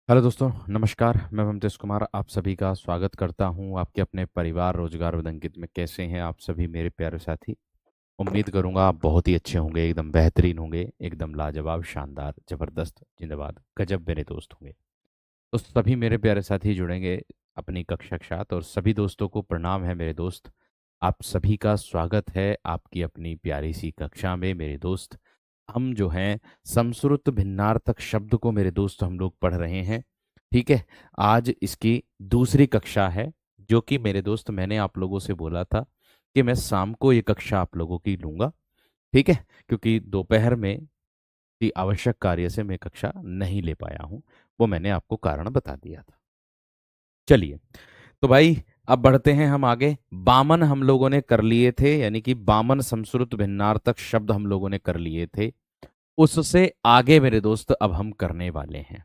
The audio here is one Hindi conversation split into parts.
हेलो दोस्तों, नमस्कार। मैं ममतेश कुमार आप सभी का स्वागत करता हूं आपके अपने परिवार रोजगार विद अंकित में। कैसे हैं आप सभी मेरे प्यारे साथी? उम्मीद करूंगा आप बहुत ही अच्छे होंगे, एकदम बेहतरीन होंगे, एकदम लाजवाब, शानदार, जबरदस्त, जिंदाबाद, गजब मेरे दोस्त होंगे। तो सभी मेरे प्यारे साथी जुड़ेंगे अपनी कक्षा के साथ, और सभी दोस्तों को प्रणाम है मेरे दोस्त। आप सभी का स्वागत है आपकी अपनी प्यारी सी कक्षा में मेरे दोस्त। हम जो हैं समश्रुत भिन्नार्थक शब्द को मेरे दोस्त हम लोग पढ़ रहे हैं। ठीक है। आज इसकी दूसरी कक्षा है, जो कि मेरे दोस्त मैंने आप लोगों से बोला था कि मैं शाम को ये कक्षा आप लोगों की लूंगा। ठीक है। क्योंकि दोपहर में की आवश्यक कार्य से मैं कक्षा नहीं ले पाया हूँ। वो मैंने आपको कारण बता दिया था। चलिए, तो भाई अब बढ़ते हैं हम आगे। बामन हम लोगों ने कर लिए थे, यानी कि बामन समश्रुत भिन्नार्थक शब्द हम लोगों ने कर लिए थे। उससे आगे मेरे दोस्त अब हम करने वाले हैं।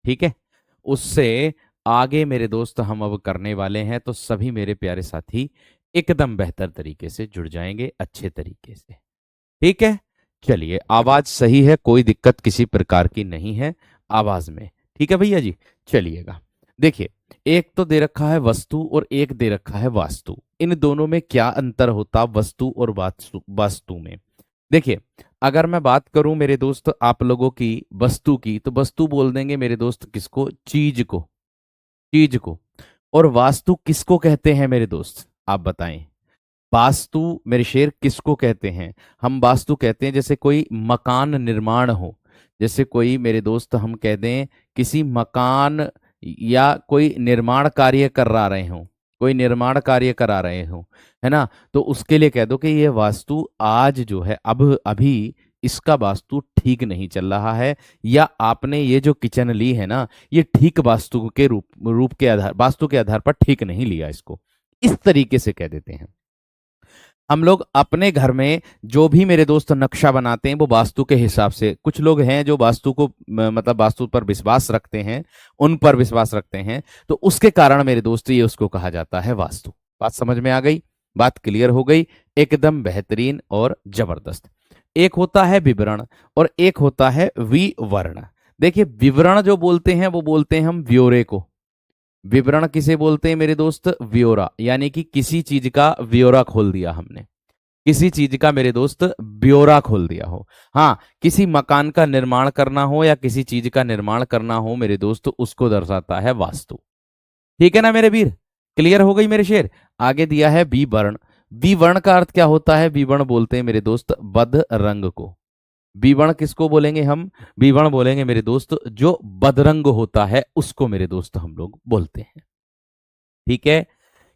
ठीक है। उससे आगे मेरे दोस्त हम अब करने वाले हैं, तो सभी मेरे प्यारे साथी एकदम बेहतर तरीके से जुड़ जाएंगे, अच्छे तरीके से। ठीक है। चलिए, आवाज सही है, कोई दिक्कत किसी प्रकार की नहीं है आवाज में। ठीक है भैया जी। चलिएगा, देखिए, एक तो दे रखा है वस्तु और एक दे रखा है वास्तु। इन दोनों में क्या अंतर होता वस्तु और वास्तु वास्तु में? देखिए, अगर मैं बात करूं मेरे दोस्त आप लोगों की वस्तु की, तो वस्तु बोल देंगे मेरे दोस्त किसको? चीज को। चीज को। और वास्तु किसको कहते हैं मेरे दोस्त, आप बताएं? वास्तु मेरे शेर किसको कहते हैं? हम वास्तु कहते हैं जैसे कोई मकान निर्माण हो, जैसे कोई मेरे दोस्त हम कह दें किसी मकान या कोई निर्माण कार्य करा रहे हो, कोई निर्माण कार्य करा रहे हो, है ना? तो उसके लिए कह दो कि ये वास्तु आज जो है, अब अभी इसका वास्तु ठीक नहीं चल रहा है, या आपने ये जो किचन ली है ना, ये ठीक वास्तु के रूप के आधार वास्तु के आधार पर ठीक नहीं लिया इसको। इस तरीके से कह देते हैं हम लोग अपने घर में। जो भी मेरे दोस्त नक्शा बनाते हैं वो वास्तु के हिसाब से। कुछ लोग हैं जो वास्तु को मतलब वास्तु पर विश्वास रखते हैं, उन पर विश्वास रखते हैं, तो उसके कारण मेरे दोस्त ये उसको कहा जाता है वास्तु। बात समझ में आ गई? बात क्लियर हो गई? एकदम बेहतरीन और जबरदस्त। एक होता है विवरण और एक होता है विवरण। देखिए, विवरण जो बोलते हैं वो बोलते हैं हम ब्यौरे को। विवरण किसे बोलते हैं मेरे दोस्त? ब्यौरा, यानी कि किसी चीज का ब्यौरा खोल दिया हमने, किसी चीज का मेरे दोस्त ब्यौरा खोल दिया हो। हाँ, किसी मकान का निर्माण करना हो या किसी चीज का निर्माण करना हो मेरे दोस्त, उसको दर्शाता है वास्तु। ठीक है ना मेरे वीर? क्लियर हो गई मेरे शेर? आगे दिया है विवर्ण। विवर्ण का अर्थ क्या होता है? विवर्ण बोलते हैं मेरे दोस्त बद रंग को। विवर्ण किसको बोलेंगे हम? विवर्ण बोलेंगे मेरे दोस्त जो बदरंग होता है, उसको मेरे दोस्त हम लोग बोलते हैं। ठीक है।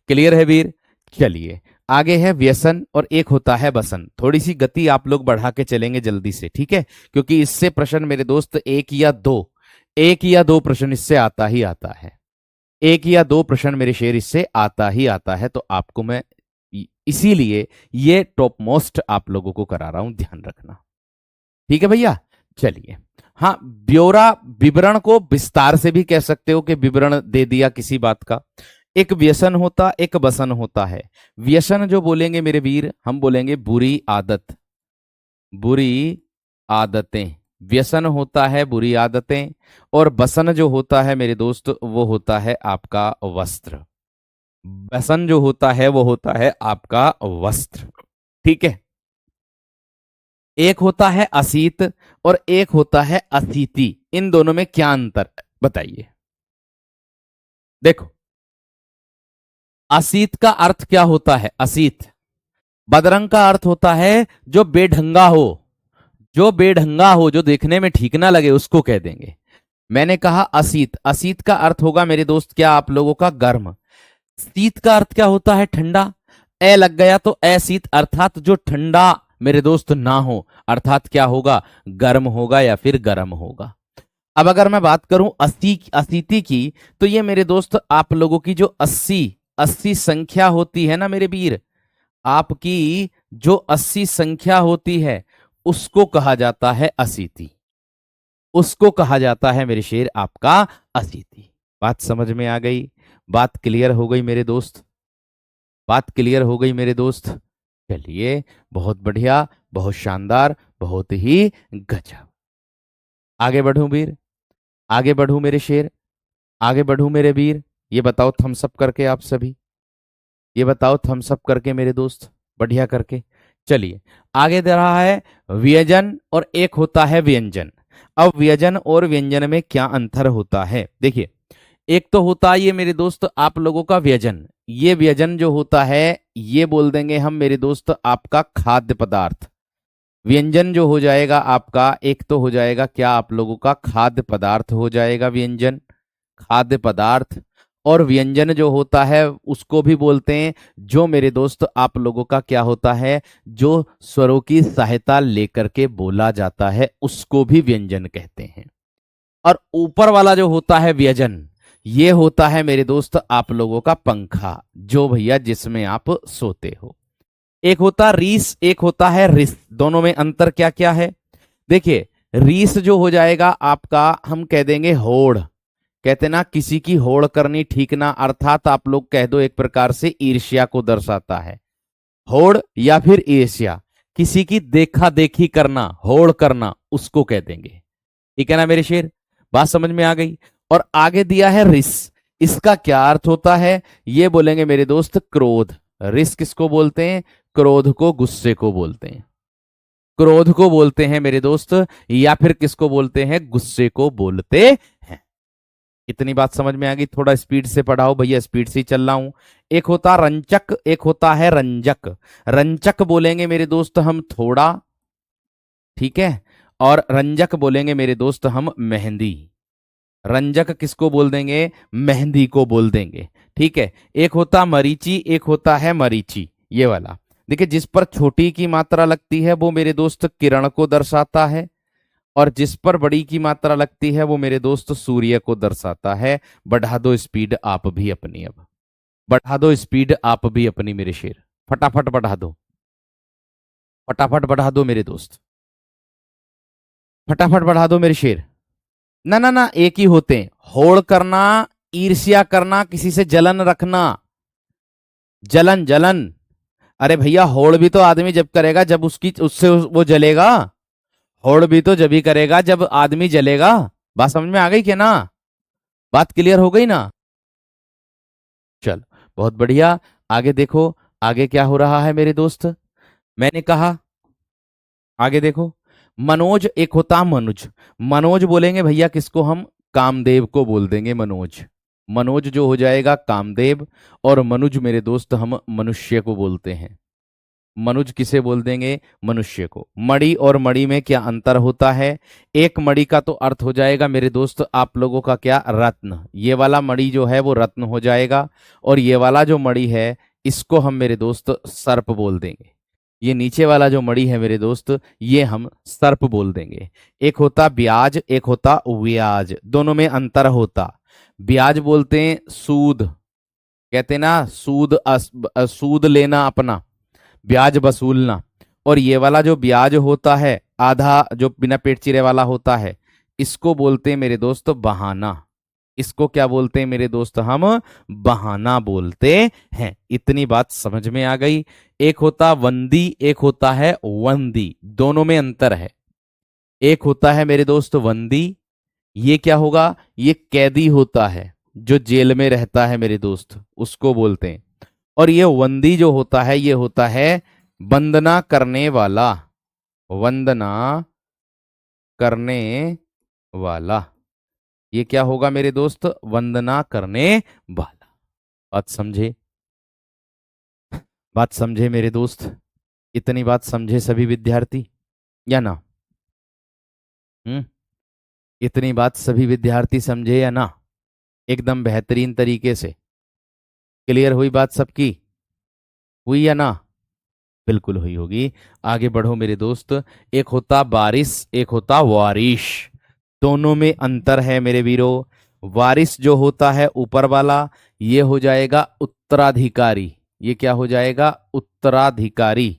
क्लियर है वीर? चलिए, आगे है व्यसन और एक होता है बसन। थोड़ी सी गति आप लोग बढ़ा के चलेंगे जल्दी से, ठीक है? क्योंकि इससे प्रश्न मेरे दोस्त एक या दो प्रश्न इससे आता ही आता है। एक या दो प्रश्न मेरे शेर इससे आता ही आता है, तो आपको मैं इसीलिए ये टॉप मोस्ट आप लोगों को करा रहा हूं, ध्यान रखना। ठीक है भैया? चलिए, हाँ, ब्यौरा विवरण को विस्तार से भी कह सकते हो कि विवरण दे दिया किसी बात का। एक व्यसन होता, एक बसन होता है। व्यसन जो बोलेंगे मेरे वीर, हम बोलेंगे बुरी आदत, बुरी आदतें। व्यसन होता है बुरी आदतें, और बसन जो होता है मेरे दोस्त वो होता है आपका वस्त्र। व्यसन जो होता है वो होता है आपका वस्त्र। ठीक है। एक होता है असीत और एक होता है असीति। इन दोनों में क्या अंतर है बताइए? देखो, असीत का अर्थ क्या होता है? असीत बदरंग का अर्थ होता है जो बेढंगा हो, जो बेढंगा हो, जो देखने में ठीक ना लगे, उसको कह देंगे। मैंने कहा असीत। असीत का अर्थ होगा मेरे दोस्त क्या आप लोगों का? गर्म। शीत का अर्थ क्या होता है? ठंडा। ए लग गया तो अशीत, अर्थात जो ठंडा मेरे दोस्त ना हो, अर्थात क्या होगा? गर्म होगा या फिर गर्म होगा। अब अगर मैं बात करूं असीति की, तो ये मेरे दोस्त आप लोगों की जो 80 80 संख्या होती है ना मेरे वीर, आपकी जो 80 संख्या होती है, उसको कहा जाता है असीति। उसको कहा जाता है मेरे शेर आपका असीति। बात समझ में आ गई? बात क्लियर हो गई मेरे दोस्त? बात क्लियर हो गई मेरे दोस्त? चलिए, बहुत बढ़िया, बहुत शानदार, बहुत ही गजब। आगे बढ़ूं वीर? आगे बढ़ूं मेरे शेर? आगे बढ़ूं मेरे वीर? ये बताओ थम्स अप करके आप सभी, ये बताओ थम्स अप करके मेरे दोस्त, बढ़िया करके। चलिए, आगे दे रहा है व्यंजन और एक होता है व्यंजन। अब व्यंजन और व्यंजन में क्या अंतर होता है देखिए। एक तो होता है ये मेरे दोस्त आप लोगों का व्यंजन। ये व्यंजन जो होता है ये बोल देंगे हम मेरे दोस्त आपका खाद्य पदार्थ। व्यंजन जो हो जाएगा आपका, एक तो हो जाएगा क्या आप लोगों का खाद्य पदार्थ हो जाएगा व्यंजन, खाद्य पदार्थ। और व्यंजन जो होता है उसको भी बोलते हैं जो मेरे दोस्त आप लोगों का क्या होता है, जो स्वरों की सहायता लेकर के बोला जाता है उसको भी व्यंजन कहते हैं। और ऊपर वाला जो होता है व्यंजन, ये होता है मेरे दोस्त आप लोगों का पंखा, जो भैया जिसमें आप सोते हो। एक होता रीस, एक होता है रिस, दोनों में अंतर क्या क्या है देखिए। रीस जो हो जाएगा आपका, हम कह देंगे होड़, कहते ना किसी की होड़ करनी ठीक ना, अर्थात आप लोग कह दो एक प्रकार से ईर्ष्या को दर्शाता है। होड़ या फिर ईर्ष्या, किसी की देखा देखी करना, होड़ करना, उसको कह देंगे। ठीक है ना मेरे शेर, बात समझ में आ गई। और आगे दिया है रिस, इसका क्या अर्थ होता है, ये बोलेंगे मेरे दोस्त क्रोध। रिस किसको बोलते हैं, क्रोध को, गुस्से को बोलते हैं, क्रोध को बोलते हैं मेरे दोस्त, या फिर किसको बोलते हैं, गुस्से को बोलते हैं। इतनी बात समझ में आ गई? थोड़ा स्पीड से पढ़ाओ भैया, स्पीड से ही चल रहा हूं। एक होता रंचक, एक होता है रंजक। रंचक बोलेंगे मेरे दोस्त हम थोड़ा, ठीक है, और रंजक बोलेंगे मेरे दोस्त हम मेहंदी। रंजक किसको बोल देंगे, मेहंदी को बोल देंगे। ठीक है, एक होता मरीची, एक होता है मरीची, ये वाला। देखिए जिस पर छोटी की मात्रा लगती है वो मेरे दोस्त किरण को दर्शाता है, और जिस पर बड़ी की मात्रा लगती है वो मेरे दोस्त सूर्य को दर्शाता है। बढ़ा दो स्पीड आप भी अपनी, अब बढ़ा दो स्पीड आप भी अपनी मेरे शेर, फटाफट बढ़ा दो, फटाफट बढ़ा दो मेरे दोस्त, फटाफट बढ़ा दो मेरे शेर। ना ना ना, एक ही होते हैं, होड़ करना, ईर्ष्या करना, किसी से जलन रखना, जलन जलन। अरे भैया होड़ भी तो आदमी जब करेगा जब उसकी उससे वो जलेगा, होड़ भी तो जब ही करेगा जब आदमी जलेगा। बात समझ में आ गई क्या ना, बात क्लियर हो गई ना? चल, बहुत बढ़िया। आगे देखो, आगे क्या हो रहा है मेरे दोस्त, मैंने कहा आगे देखो। मनोज, एक होता मनुज। मनोज बोलेंगे भैया किसको हम, कामदेव को बोल देंगे मनोज। मनोज जो हो जाएगा कामदेव, और मनुज मेरे दोस्त हम मनुष्य को बोलते हैं। मनुज किसे बोल देंगे, मनुष्य को। मणि और मणि में क्या अंतर होता है, एक मणि का तो अर्थ हो जाएगा मेरे दोस्त आप लोगों का क्या, रत्न। ये वाला मणि जो है वो रत्न हो जाएगा, और ये वाला जो मणि है इसको हम मेरे दोस्त सर्प बोल देंगे। ये नीचे वाला जो मणि है मेरे दोस्त ये हम सर्प बोल देंगे। एक होता ब्याज, एक होता व्याज, दोनों में अंतर होता। ब्याज बोलते हैं सूद, कहते ना सूद, सूद लेना अपना, ब्याज वसूलना। और ये वाला जो ब्याज होता है आधा, जो बिना पेट चिरे वाला होता है, इसको बोलते हैं मेरे दोस्त बहाना। इसको क्या बोलते हैं मेरे दोस्त, हम बहाना बोलते हैं। इतनी बात समझ में आ गई। एक होता वंदी, एक होता है वंदी, दोनों में अंतर है। एक होता है मेरे दोस्त वंदी, ये क्या होगा, ये कैदी होता है जो जेल में रहता है मेरे दोस्त, उसको बोलते हैं। और ये वंदी जो होता है ये होता है वंदना करने वाला, वंदना करने वाला। ये क्या होगा मेरे दोस्त, वंदना करने वाला। बात समझे, बात समझे मेरे दोस्त? इतनी बात समझे सभी विद्यार्थी या ना? हम्म, इतनी बात सभी विद्यार्थी समझे या ना? एकदम बेहतरीन तरीके से क्लियर हुई बात सबकी, हुई या ना? बिल्कुल हुई होगी। आगे बढ़ो मेरे दोस्त। एक होता बारिश, एक होता वारिश, दोनों में अंतर है मेरे वीरों। वारिस जो होता है ऊपर वाला, ये हो जाएगा उत्तराधिकारी। ये क्या हो जाएगा, उत्तराधिकारी,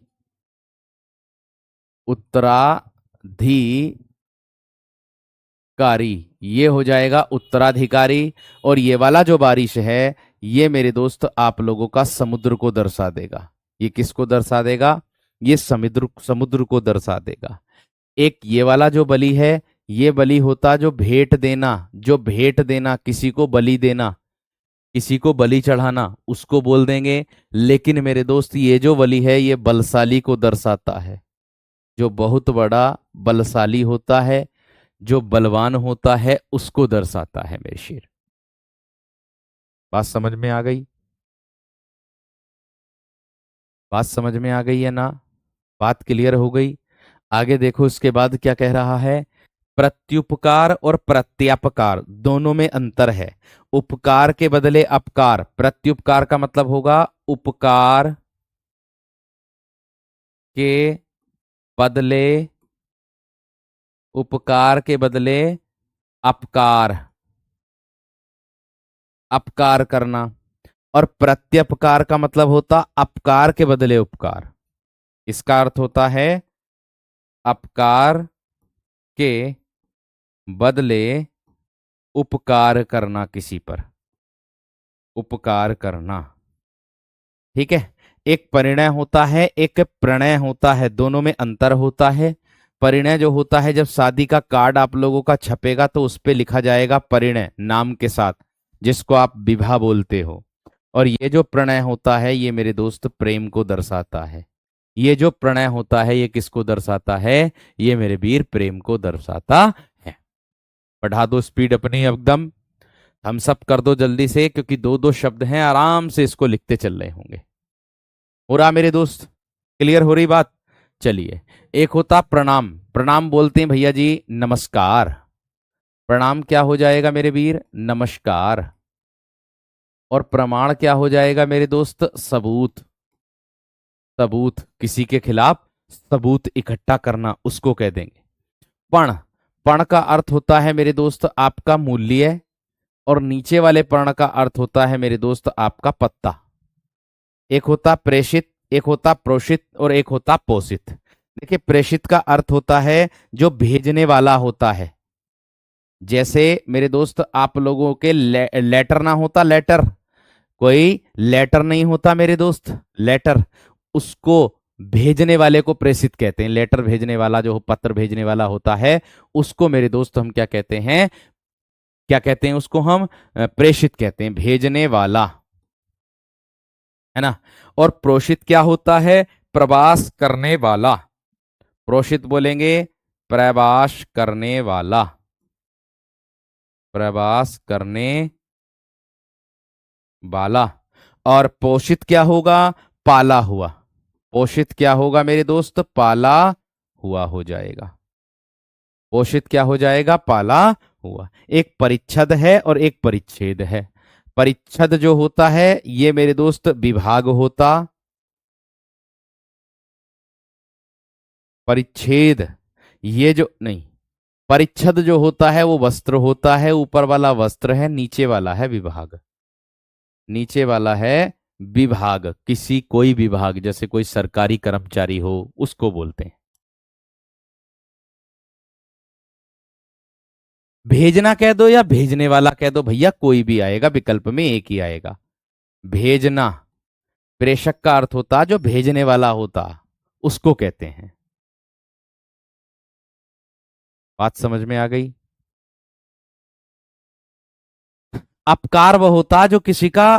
उत्तराधिकारी, ये हो जाएगा उत्तराधिकारी। और ये वाला जो बारिश है ये मेरे दोस्त आप लोगों का समुद्र को दर्शा देगा। ये किसको दर्शा देगा, ये समुद्र, समुद्र को दर्शा देगा। एक ये वाला जो बलि है ये बलि होता जो भेंट देना, जो भेंट देना, किसी को बलि देना, किसी को बलि चढ़ाना, उसको बोल देंगे। लेकिन मेरे दोस्त ये जो बलि है ये बलशाली को दर्शाता है। जो बहुत बड़ा बलशाली होता है, जो बलवान होता है, उसको दर्शाता है मेरे शेर। बात समझ में आ गई? बात समझ में आ गई है ना? बात क्लियर हो गई? आगे देखो इसके बाद क्या कह रहा है। प्रत्युपकार और प्रत्यापकार दोनों में अंतर है। उपकार के बदले अपकार, प्रत्युपकार का मतलब होगा उपकार के बदले, उपकार के बदले अपकार, अपकार करना। और प्रत्यपकार का मतलब होता अपकार के बदले उपकार। इसका अर्थ होता है अपकार के बदले उपकार करना, किसी पर उपकार करना। ठीक है। एक परिणय होता है, एक प्रणय होता है, दोनों में अंतर होता है। परिणय जो होता है, जब शादी का कार्ड आप लोगों का छपेगा तो उस पे लिखा जाएगा परिणय नाम के साथ, जिसको आप विवाह बोलते हो। और ये जो प्रणय होता है ये मेरे दोस्त प्रेम को दर्शाता है। ये जो प्रणय होता है ये किसको दर्शाता है? ये मेरे वीर प्रेम को दर्शाता है। बढ़ा दो स्पीड अपनी एकदम, हम सब कर दो जल्दी से, क्योंकि दो दो शब्द हैं, आराम से इसको लिखते चल रहे होंगे। हो रहा मेरे दोस्त? क्लियर हो रही बात? चलिए। एक होता प्रणाम, प्रणाम बोलते हैं भैया जी नमस्कार। प्रणाम क्या हो जाएगा मेरे वीर? नमस्कार। और प्रमाण क्या हो जाएगा मेरे दोस्त? सबूत। सबूत, किसी के खिलाफ सबूत इकट्ठा करना, उसको कह देंगे पण। पण का अर्थ होता है मेरे दोस्त आपका मूल्य, और नीचे वाले पर्ण का अर्थ होता है मेरे दोस्त आपका पत्ता। एक होता प्रेषित, एक होता प्रोषित, और एक होता पोषित। देखिए प्रेषित का अर्थ होता है जो भेजने वाला होता है। जैसे मेरे दोस्त आप लोगों के लेटर ना होता, लेटर, कोई लेटर नहीं होता मेरे दोस्त, लेटर, उसको भेजने वाले को प्रेषित कहते हैं। लेटर भेजने वाला जो पत्र भेजने वाला होता है उसको मेरे दोस्त हम क्या कहते हैं? क्या कहते हैं उसको? हम प्रेषित कहते हैं, भेजने वाला, है ना। और प्रोषित क्या होता है? प्रवास करने वाला। प्रोषित बोलेंगे प्रवास करने वाला, प्रवास करने वाला। और पोषित क्या होगा? पाला हुआ। पोषित क्या होगा मेरे दोस्त? पाला हुआ हो जाएगा। पोषित क्या हो जाएगा? पाला हुआ। एक परिच्छद है और एक परिच्छेद है। परिच्छद जो होता है ये मेरे दोस्त विभाग होता, परिच्छेद ये जो नहीं, परिच्छद जो होता है वो वस्त्र होता है, ऊपर वाला वस्त्र है, नीचे वाला है विभाग। नीचे वाला है विभाग, किसी कोई विभाग, जैसे कोई सरकारी कर्मचारी हो उसको बोलते हैं। भेजना कह दो या भेजने वाला कह दो भैया, कोई भी आएगा, विकल्प में एक ही आएगा। भेजना, प्रेषक का अर्थ होता जो भेजने वाला होता, उसको कहते हैं। बात समझ में आ गई? अपकार वह होता जो किसी का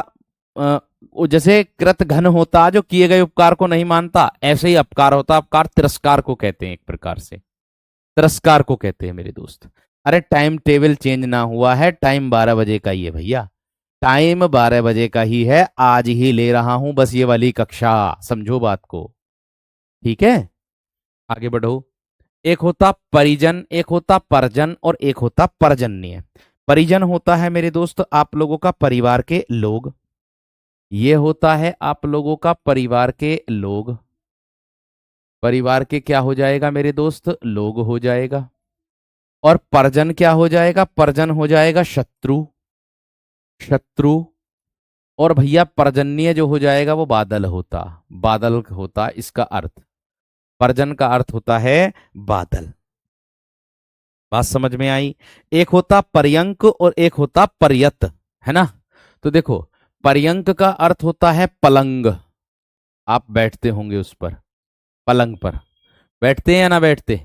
वो जैसे कृत घन होता जो किए गए उपकार को नहीं मानता, ऐसे ही अपकार होता। अपकार तिरस्कार को कहते हैं, एक प्रकार से तिरस्कार को कहते हैं मेरे दोस्त। अरे टाइम टेबल चेंज ना हुआ है, टाइम 12 बजे का ही है भैया, टाइम 12 बजे का ही है, आज ही ले रहा हूं बस ये वाली कक्षा, समझो बात को। ठीक है, आगे बढ़ो। एक होता परिजन, एक होता परजन, और एक होता परजन्य। परिजन होता है मेरे दोस्त आप लोगों का परिवार के लोग, ये होता है आप लोगों का परिवार के लोग। परिवार के क्या हो जाएगा मेरे दोस्त? लोग हो जाएगा। और परजन क्या हो जाएगा? परजन हो जाएगा शत्रु, शत्रु। और भैया परजन्य जो हो जाएगा वो बादल होता, बादल होता इसका अर्थ। परजन का अर्थ होता है बादल। बात समझ में आई? एक होता पर्यंक और एक होता पर्यत, है ना। तो देखो पर्यंक का अर्थ होता है पलंग, आप बैठते होंगे उस पर, पलंग पर बैठते हैं या ना बैठते?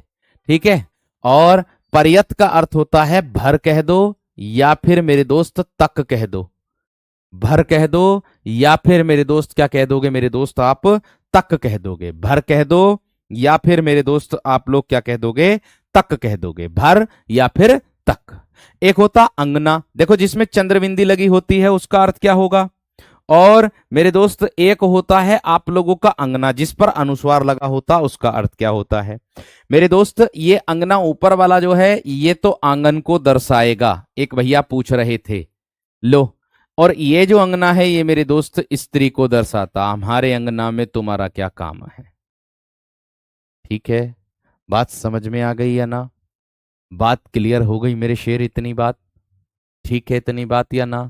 ठीक है। और पर्यत का अर्थ होता है भर कह दो या फिर मेरे दोस्त तक कह दो। भर कह दो या फिर मेरे दोस्त क्या कह दोगे मेरे दोस्त आप, तक कह दोगे। भर कह दो या फिर मेरे दोस्त आप लोग क्या कह दोगे, तक कह दोगे। भर या फिर तक। एक होता अंगना, देखो जिसमें चंद्रबिंदी लगी होती है उसका अर्थ क्या होगा। और मेरे दोस्त एक होता है आप लोगों का अंगना, जिस पर अनुस्वार लगा होता उसका अर्थ क्या होता है। मेरे दोस्त ये अंगना ऊपर वाला जो है ये तो आंगन को दर्शाएगा, एक भैया पूछ रहे थे। लो, और ये जो अंगना है ये मेरे दोस्त स्त्री को दर्शाता, हमारे अंगना में तुम्हारा क्या काम है। ठीक है, बात समझ में आ गई या ना, बात क्लियर हो गई मेरे शेर, इतनी बात ठीक है, इतनी बात या ना,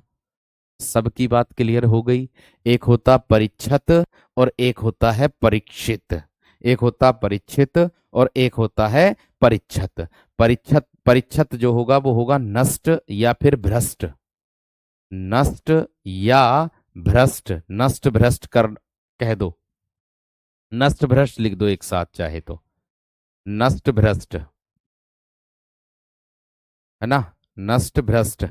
सबकी बात क्लियर हो गई। एक होता परीक्षित और एक होता है परीक्षित। एक होता परीक्षित और एक होता है परीक्षित। परीक्षित परीक्षित जो होगा वो होगा नष्ट या फिर भ्रष्ट। नष्ट या भ्रष्ट, नष्ट भ्रष्ट कर कह दो, नष्ट भ्रष्ट लिख दो एक साथ चाहे तो, नष्ट भ्रष्ट है ना, नष्ट भ्रष्ट।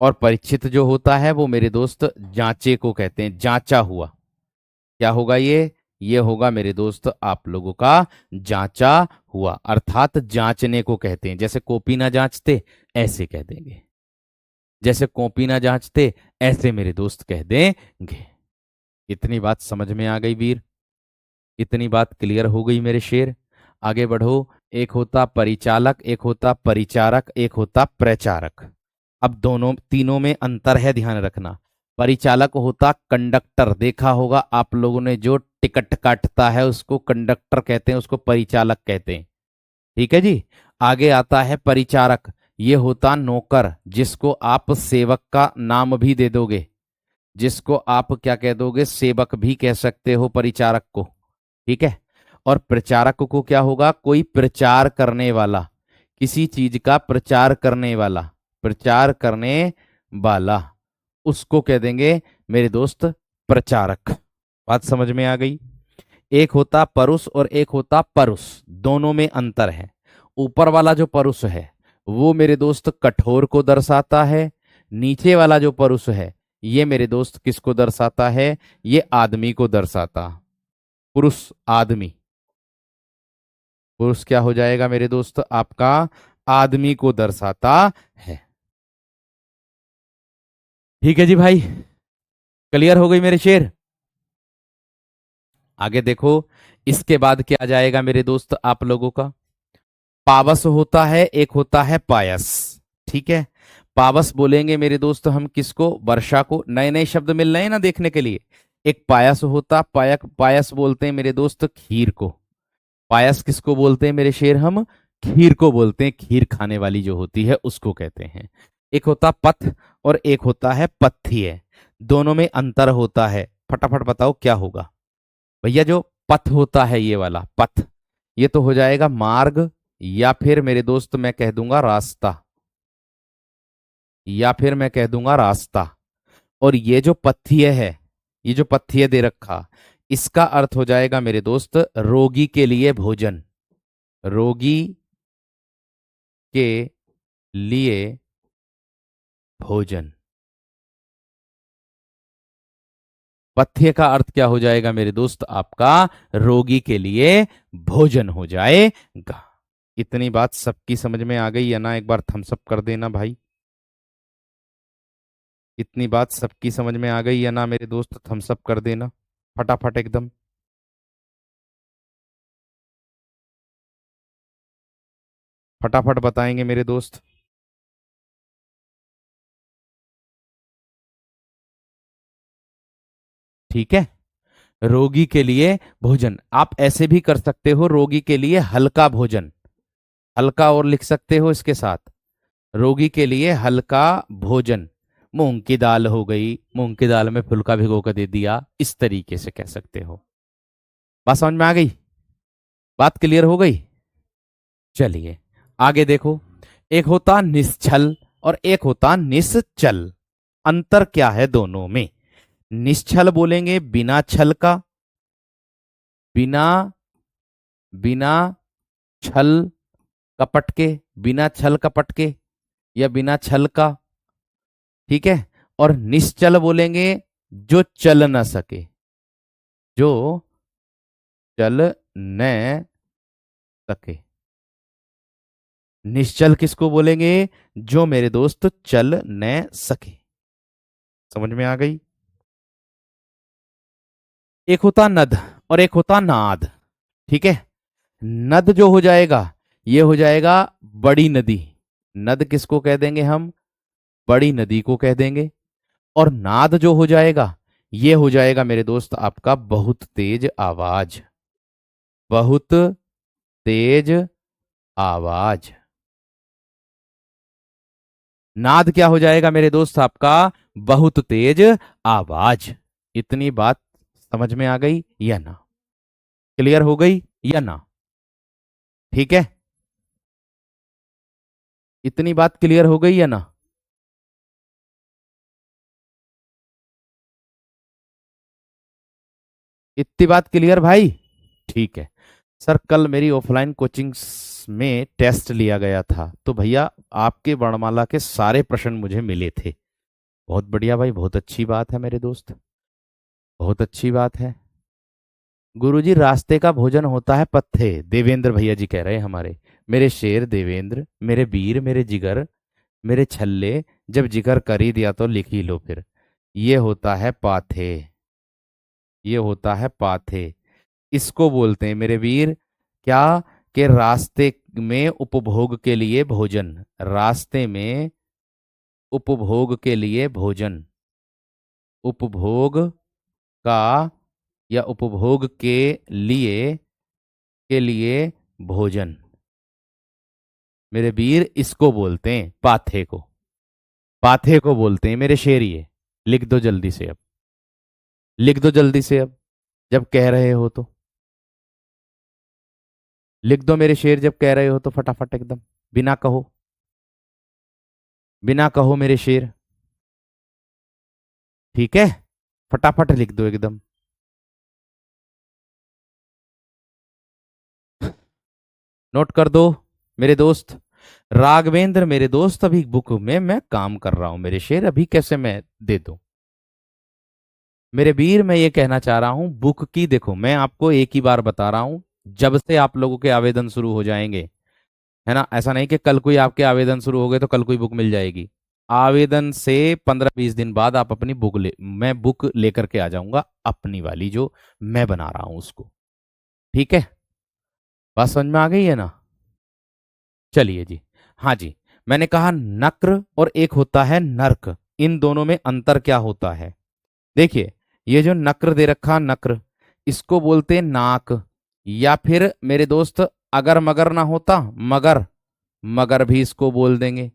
और परीक्षित जो होता है वो मेरे दोस्त जांचे को कहते हैं, जांचा हुआ। क्या होगा ये होगा मेरे दोस्त आप लोगों का जांचा हुआ, अर्थात जांचने को कहते हैं। जैसे कॉपी ना जांचते ऐसे कह देंगे, जैसे कॉपी ना जांचते ऐसे मेरे दोस्त कह देंगे। इतनी बात समझ में आ गई वीर, इतनी बात क्लियर हो गई मेरे शेर। आगे बढ़ो। एक होता परिचालक, एक होता परिचारक, एक होता प्रचारक। अब दोनों तीनों में अंतर है, ध्यान रखना। परिचालक होता कंडक्टर, देखा होगा आप लोगों ने, जो टिकट काटता है उसको कंडक्टर कहते हैं, उसको परिचालक कहते हैं। ठीक है जी। आगे आता है परिचारक, ये होता नौकर, जिसको आप सेवक का नाम भी दे दोगे, जिसको आप क्या कह दोगे, सेवक भी कह सकते हो परिचारक को। ठीक है। और प्रचारक को क्या होगा, कोई प्रचार करने वाला, किसी चीज का प्रचार करने वाला, प्रचार करने वाला, उसको कह देंगे मेरे दोस्त प्रचारक। बात समझ में आ गई। एक होता परुष और एक होता परुष, दोनों में अंतर है। ऊपर वाला जो परुष है वो मेरे दोस्त कठोर को दर्शाता है, नीचे वाला जो परुष है ये मेरे दोस्त किसको दर्शाता है, ये आदमी को दर्शाता। पुरुष आदमी, पुरुष क्या हो जाएगा मेरे दोस्त आपका, आदमी को दर्शाता है। ठीक है जी भाई, क्लियर हो गई मेरे शेर। आगे देखो, इसके बाद क्या जाएगा मेरे दोस्त आप लोगों का, पावस होता है, एक होता है पायस। ठीक है। पावस बोलेंगे मेरे दोस्त हम किसको, वर्षा को। नए नए शब्द मिल रहे हैं ना देखने के लिए। एक पायस होता, पायस बोलते हैं मेरे दोस्त खीर को। पायस किसको बोलते हैं मेरे शेर, हम खीर को बोलते हैं, खीर खाने वाली जो होती है उसको कहते हैं। एक होता पथ और एक होता है पथ्य, दोनों में अंतर होता है। फटाफट बताओ क्या होगा भैया। जो पथ होता है ये वाला पथ, ये तो हो जाएगा मार्ग, या फिर मेरे दोस्त मैं कह दूंगा रास्ता, या फिर मैं कह दूंगा रास्ता। और ये जो पथ्य है, ये जो पथ्य दे रखा, इसका अर्थ हो जाएगा मेरे दोस्त रोगी के लिए भोजन, रोगी के लिए भोजन। पथ्य का अर्थ क्या हो जाएगा मेरे दोस्त आपका, रोगी के लिए भोजन हो जाएगा। इतनी बात सबकी समझ में आ गई या ना, एक बार थम्स अप कर देना भाई। इतनी बात सबकी समझ में आ गई या ना मेरे दोस्त, थम्स अप कर देना फटाफट एकदम। फटाफट बताएंगे मेरे दोस्त। ठीक है। रोगी के लिए भोजन, आप ऐसे भी कर सकते हो, रोगी के लिए हल्का भोजन, हल्का और लिख सकते हो इसके साथ, रोगी के लिए हल्का भोजन। मूंग की दाल हो गई, मूंग की दाल में फुल्का भिगो कर दे दिया, इस तरीके से कह सकते हो। बात समझ में आ गई, बात क्लियर हो गई। चलिए आगे देखो। एक होता निश्चल और एक होता निश्चल, अंतर क्या है दोनों में। निश्चल बोलेंगे बिना छल का, बिना बिना छल कपट के, बिना छल कपट के या बिना छल का। ठीक है। और निश्चल बोलेंगे जो चल न सके, जो चल न सके। निश्चल किसको बोलेंगे? जो मेरे दोस्त चल न सके। समझ में आ गई? एक होता नद और एक होता नाद। ठीक है। नद जो हो जाएगा, ये हो जाएगा बड़ी नदी। नद किसको कह देंगे हम? बड़ी नदी को कह देंगे। और नाद जो हो जाएगा, ये हो जाएगा मेरे दोस्त आपका बहुत तेज आवाज। बहुत तेज आवाज। नाद क्या हो जाएगा मेरे दोस्त आपका? बहुत तेज आवाज। इतनी बात समझ में आ गई या ना? क्लियर हो गई या ना? ठीक है। इतनी बात क्लियर हो गई या ना? इतनी बात क्लियर भाई? ठीक है। सर कल मेरी ऑफलाइन कोचिंग में टेस्ट लिया गया था तो भैया आपके वर्णमाला के सारे प्रश्न मुझे मिले थे। बहुत बढ़िया भाई, बहुत अच्छी बात है मेरे दोस्त, बहुत अच्छी बात है। गुरुजी रास्ते का भोजन होता है पत्थे, देवेंद्र भैया जी कह रहे हैं हमारे। मेरे शेर देवेंद्र, मेरे वीर, मेरे जिगर, मेरे छल्ले, जब जिगर कर ही दिया तो लिख ही लो फिर। ये होता है पाथे, ये होता है पाथे। इसको बोलते हैं मेरे वीर क्या? के रास्ते में उपभोग के लिए भोजन, रास्ते में उपभोग के लिए भोजन, उपभोग का या उपभोग के लिए भोजन। मेरे वीर इसको बोलते हैं पाथे को, पाथे को बोलते हैं मेरे शेर। ये लिख दो जल्दी से अब, लिख दो जल्दी से अब, जब कह रहे हो तो लिख दो मेरे शेर, जब कह रहे हो तो फटाफट एकदम, बिना कहो, बिना कहो मेरे शेर। ठीक है, फटाफट लिख दो एकदम। नोट कर दो मेरे दोस्त। राघवेंद्र मेरे दोस्त अभी बुक में मैं काम कर रहा हूं मेरे शेर, अभी कैसे मैं दे दूं? मेरे वीर मैं ये कहना चाह रहा हूं बुक की, देखो मैं आपको एक ही बार बता रहा हूं, जब से आप लोगों के आवेदन शुरू हो जाएंगे, है ना, ऐसा नहीं कि कल कोई आपके आवेदन शुरू हो गए तो कल कोई बुक मिल जाएगी। आवेदन से 15-20 दिन बाद आप अपनी बुक मैं बुक लेकर के आ जाऊंगा, अपनी वाली जो मैं बना रहा हूं उसको। ठीक है, बात समझ में आ गई है ना? चलिए जी। हाँ जी। मैंने कहा नक्र और एक होता है नर्क, इन दोनों में अंतर क्या होता है? देखिए, ये जो नक्र दे रखा, नक्र, इसको बोलते हैं नाक, या फिर मेरे दोस्त अगर मगर ना होता मगर, मगर भी इसको बोल देंगे।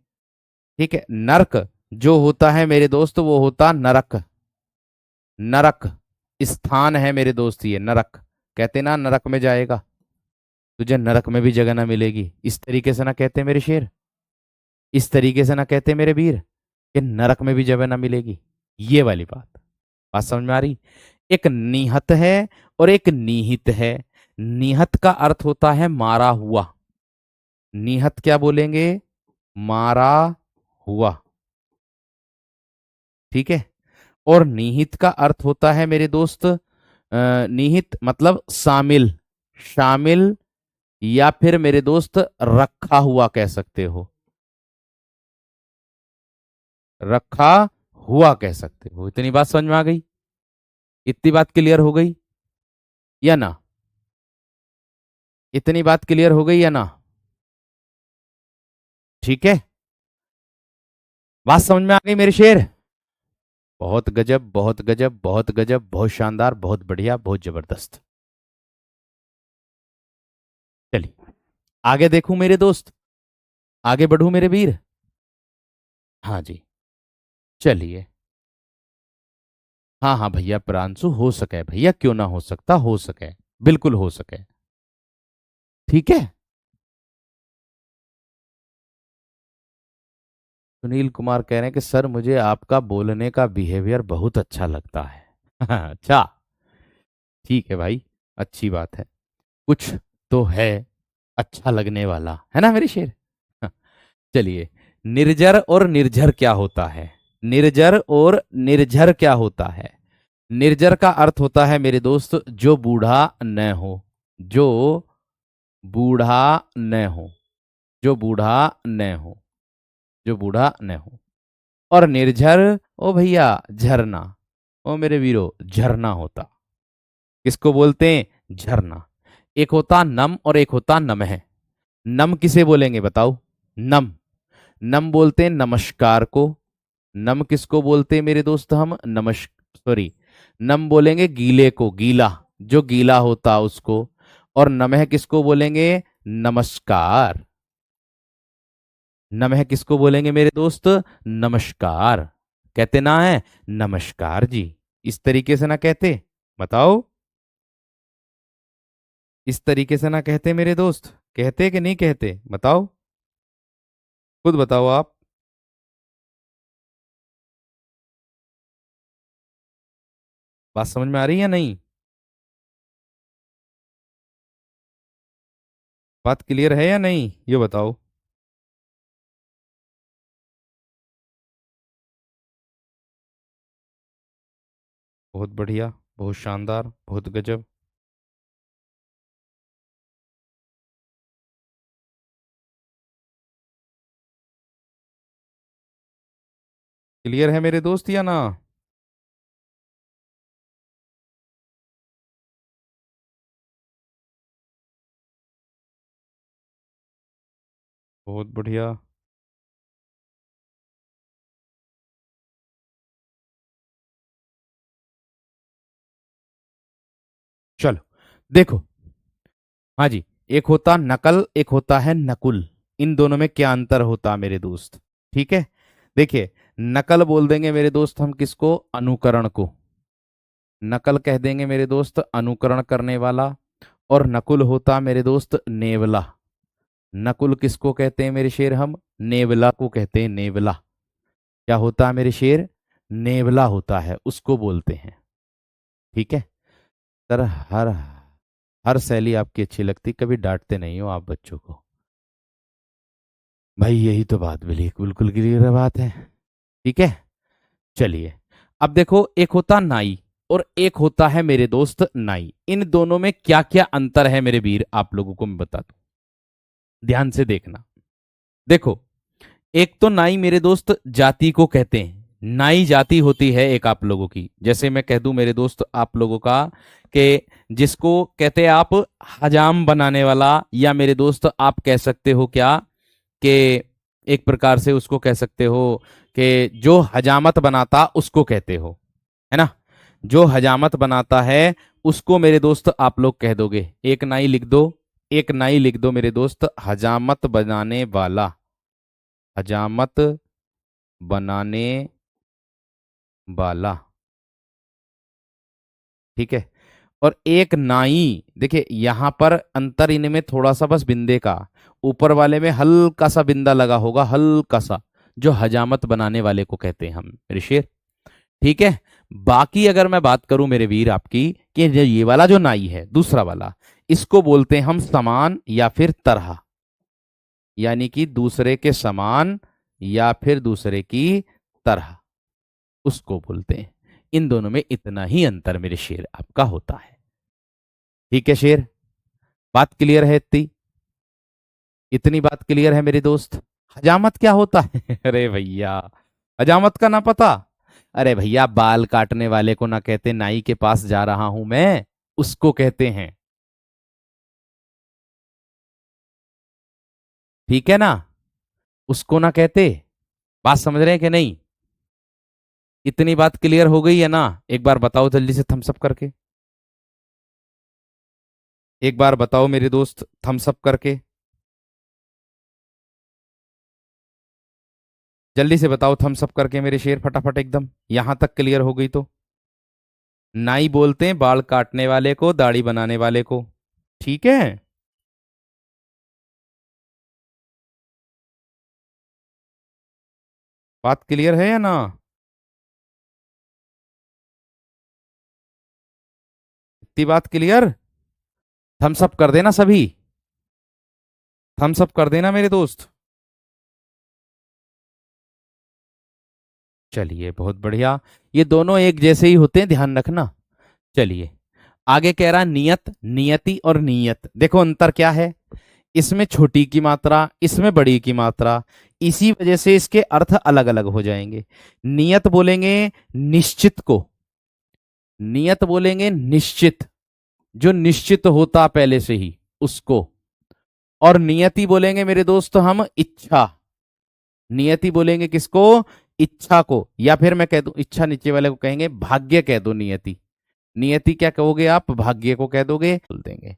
ठीक है। नरक जो होता है मेरे दोस्त वो होता नरक, नरक स्थान है मेरे दोस्त, ये नरक। कहते ना नरक में जाएगा, तुझे नरक में भी जगह ना मिलेगी, इस तरीके से ना कहते मेरे शेर, इस तरीके से ना कहते मेरे वीर कि नरक में भी जगह ना मिलेगी। ये वाली बात, बात समझ में आ रही? एक निहत है और एक निहित है। निहत का अर्थ होता है मारा हुआ, निहत क्या बोलेंगे? मारा हुआ। ठीक है। और निहित का अर्थ होता है मेरे दोस्त निहित मतलब शामिल, शामिल, या फिर मेरे दोस्त रखा हुआ कह सकते हो, रखा हुआ कह सकते हो। इतनी बात समझ में आ गई? इतनी बात क्लियर हो गई या ना? इतनी बात क्लियर हो गई या ना? ठीक है, बात समझ में आ गई मेरे शेर? बहुत गजब, बहुत गजब, बहुत गजब, बहुत शानदार, बहुत बढ़िया, बहुत जबरदस्त। चलिए आगे देखूं मेरे दोस्त, आगे बढ़ूं मेरे वीर। हाँ जी। चलिए। हाँ हाँ भैया, प्रांशु हो सके भैया, क्यों ना हो सकता, हो सके, बिल्कुल हो सके। ठीक है। सुनील कुमार कह रहे हैं कि सर मुझे आपका बोलने का बिहेवियर बहुत अच्छा लगता है। अच्छा, ठीक है भाई, अच्छी बात है, कुछ तो है। अच्छा लगने वाला, है ना मेरे शेर। हाँ, चलिए, निर्जर और निर्झर क्या होता है? निर्जर और निर्झर क्या होता है? निर्जर का अर्थ होता है मेरे दोस्त जो बूढ़ा न हो, जो बूढ़ा न हो, जो बूढ़ा न हो, जो बूढ़ा न हो। और निर्झर, ओ भैया, झरना, ओ मेरे वीरो, झरना होता। किसको बोलते हैं? झरना। एक होता नम और एक होता नम है। नम किसे बोलेंगे बताओ? नम, नम बोलते हैं नमस्कार को। नम किसको बोलते हैं मेरे दोस्त? हम नमस् सॉरी, नम बोलेंगे गीले को, गीला, जो गीला होता उसको। और नमः किसको बोलेंगे? नमस्कार। नमः किसको बोलेंगे मेरे दोस्त? नमस्कार। कहते ना है, नमस्कार जी, इस तरीके से ना कहते? बताओ, इस तरीके से ना कहते मेरे दोस्त? कहते कि नहीं कहते? बताओ, खुद बताओ आप। बात समझ में आ रही है या नहीं? बात क्लियर है या नहीं, ये बताओ। बहुत बढ़िया, बहुत शानदार, बहुत गजब। क्लियर है मेरे दोस्त या ना? बहुत बढ़िया। चलो, देखो। हाँ जी, एक होता नकल, एक होता है नकुल। इन दोनों में क्या अंतर होता मेरे दोस्त? ठीक है, देखिए, नकल बोल देंगे मेरे दोस्त हम किसको? अनुकरण को। नकल कह देंगे मेरे दोस्त अनुकरण करने वाला। और नकुल होता मेरे दोस्त नेवला। नकुल किसको कहते हैं मेरे शेर? हम नेवला को कहते हैं, नेवला। क्या होता है मेरे शेर? नेवला होता है, उसको बोलते हैं। ठीक है सर। हर हर शैली आपकी अच्छी लगती, कभी डांटते नहीं हो आप बच्चों को। भाई यही तो बात बोली, बिल्कुल क्लियर बात है। ठीक है, चलिए। अब देखो, एक होता नाई और एक होता है मेरे दोस्त नाई। इन दोनों में क्या क्या अंतर है मेरे वीर, आप लोगों को मैं बता दूं, ध्यान से देखना। देखो, एक तो नाई मेरे दोस्त जाति को कहते हैं। नाई जाति होती है एक आप लोगों की, जैसे मैं कह दूं मेरे दोस्त आप लोगों का, कि जिसको कहते हैं आप हजाम बनाने वाला, या मेरे दोस्त आप कह सकते हो क्या, कि एक प्रकार से उसको कह सकते हो कि जो हजामत बनाता उसको कहते हो, है ना? जो हजामत बनाता है उसको मेरे दोस्त आप लोग कह दोगे। एक नाई लिख दो, एक नाई लिख दो मेरे दोस्त, हजामत बनाने वाला, हजामत बनाने वाला। ठीक है। और एक नाई, देखिए यहां पर अंतर इनमें थोड़ा सा बस बिंदे का, ऊपर वाले में हल्का सा बिंदा लगा होगा, हल्का सा, जो हजामत बनाने वाले को कहते हैं हम मेरे शेर। ठीक है। बाकी अगर मैं बात करूं मेरे वीर आपकी, कि ये वाला जो नाई है दूसरा वाला, इसको बोलते हैं हम समान या फिर तरह, यानी कि दूसरे के समान या फिर दूसरे की तरह, उसको बोलते हैं। इन दोनों में इतना ही अंतर मेरे शेर आपका होता है। ठीक है शेर, बात क्लियर है इतनी? इतनी बात क्लियर है मेरे दोस्त? हजामत क्या होता है? अरे भैया, हजामत का ना पता? अरे भैया, बाल काटने वाले को ना कहते नाई के पास जा रहा हूं मैं, उसको कहते हैं। ठीक है ना, उसको ना कहते। बात समझ रहे हैं कि नहीं? इतनी बात क्लियर हो गई है ना? एक बार बताओ जल्दी से थम्स अप करके। एक बार बताओ मेरे दोस्त, थम्स अप करके। जल्दी से बताओ थम्स अप करके मेरे शेर, फटाफट एकदम, यहां तक क्लियर हो गई तो। नाई बोलते हैं बाल काटने वाले को, दाढ़ी बनाने वाले को। ठीक है, बात क्लियर है या ना? इतनी बात क्लियर? थम्स अप कर देना सभी। थम्स अप कर देना मेरे दोस्त। चलिए बहुत बढ़िया। ये दोनों एक जैसे ही होते हैं, ध्यान रखना। चलिए आगे कह रहा नियत, नियति और नियत। देखो अंतर क्या है, इसमें छोटी की मात्रा, इसमें बड़ी की मात्रा, इसी वजह से इसके अर्थ अलग अलग हो जाएंगे। नियत बोलेंगे निश्चित को, नियत बोलेंगे निश्चित, जो निश्चित होता पहले से ही उसको। और नियति बोलेंगे मेरे दोस्त हम इच्छा, नियति बोलेंगे किसको, इच्छा को। या फिर मैं कह दूं, इच्छा नीचे वाले को कहेंगे भाग्य कह दो नियति। नियति क्या कहोगे आप, भाग्य को कह दोगे, बोल देंगे।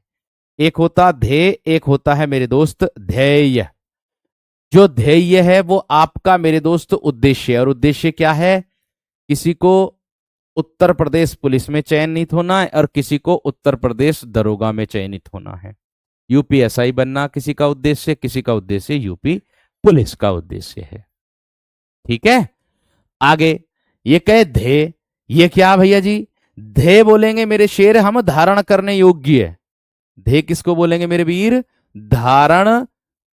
एक होता ध्येय, एक होता है मेरे दोस्त ध्येय। जो ध्येय है वो आपका मेरे दोस्त उद्देश्य है। और उद्देश्य क्या है, किसी को उत्तर प्रदेश पुलिस में चयनित होना है और किसी को उत्तर प्रदेश दरोगा में चयनित होना है। यूपीएसआई बनना किसी का उद्देश्य, किसी का उद्देश्य यूपी पुलिस का उद्देश्य है। ठीक है, आगे ये कहे ध्येय, ये क्या भैया जी, ध्येय बोलेंगे मेरे शेर हम धारण करने योग्य है। ध्येय किसको बोलेंगे मेरे वीर, धारण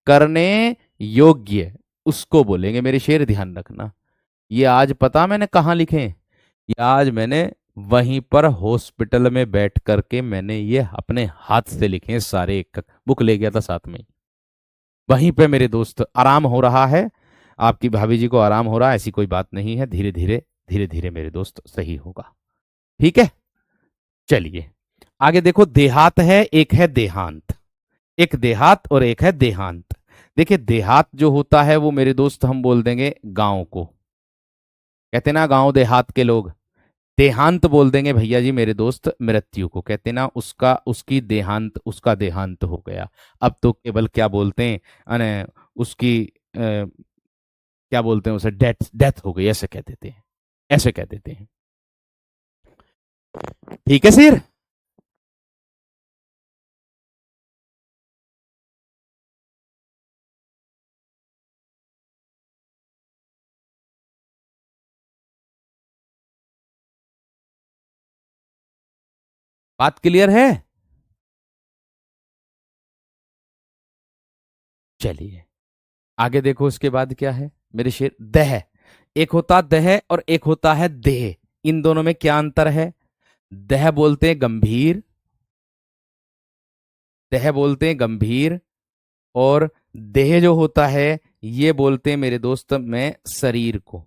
करने योग्य, उसको बोलेंगे मेरे शेर, ध्यान रखना। ये आज पता मैंने कहाँ लिखे हैं, ये आज मैंने वहीं पर हॉस्पिटल में बैठ करके मैंने ये अपने हाथ से लिखे हैं सारे, एक बुक ले गया था साथ में। वहीं पे मेरे दोस्त आराम हो रहा है, आपकी भाभी जी को आराम हो रहा है, ऐसी कोई बात नहीं है, धीरे धीरे धीरे धीरे मेरे दोस्त सही होगा। ठीक है, चलिए आगे देखो। देहात है, एक है देहांत। एक देहात और एक है देहांत। देखिए देहात जो होता है वो मेरे दोस्त हम बोल देंगे गांव को, कहते ना गांव देहात के लोग। देहांत बोल देंगे भैया जी मेरे दोस्त मृत्यु को, कहते ना उसका, उसकी देहांत, उसका देहांत हो गया। अब तो केवल क्या बोलते हैं, अने उसकी क्या बोलते हैं उसे, डेथ, डेथ हो गई ऐसे कह देते हैं, ऐसे कह देते हैं। ठीक है सिर, बात क्लियर है। चलिए आगे देखो, उसके बाद क्या है मेरे शेर, दह। एक होता दह और एक होता है देह। इन दोनों में क्या अंतर है, दह बोलते हैं गंभीर, दह बोलते हैं गंभीर, और देह जो होता है ये बोलते हैं मेरे दोस्त में शरीर को।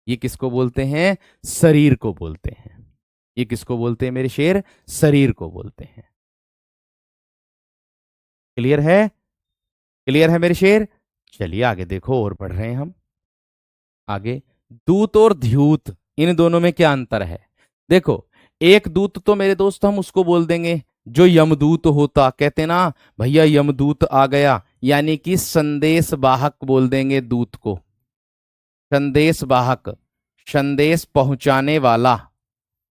ये किसको बोलते हैं, शरीर को बोलते हैं। ये किसको बोलते हैं मेरे शेर, शरीर को बोलते हैं। क्लियर है, क्लियर है मेरे शेर। चलिए आगे देखो, और बढ़ रहे हैं हम आगे। दूत और ध्यूत, इन दोनों में क्या अंतर है, देखो। एक दूत तो मेरे दोस्त हम उसको बोल देंगे जो यमदूत होता, कहते ना भैया यमदूत आ गया, यानी कि संदेश वाहक बोल देंगे दूत को, संदेश वाहक, संदेश पहुंचाने वाला,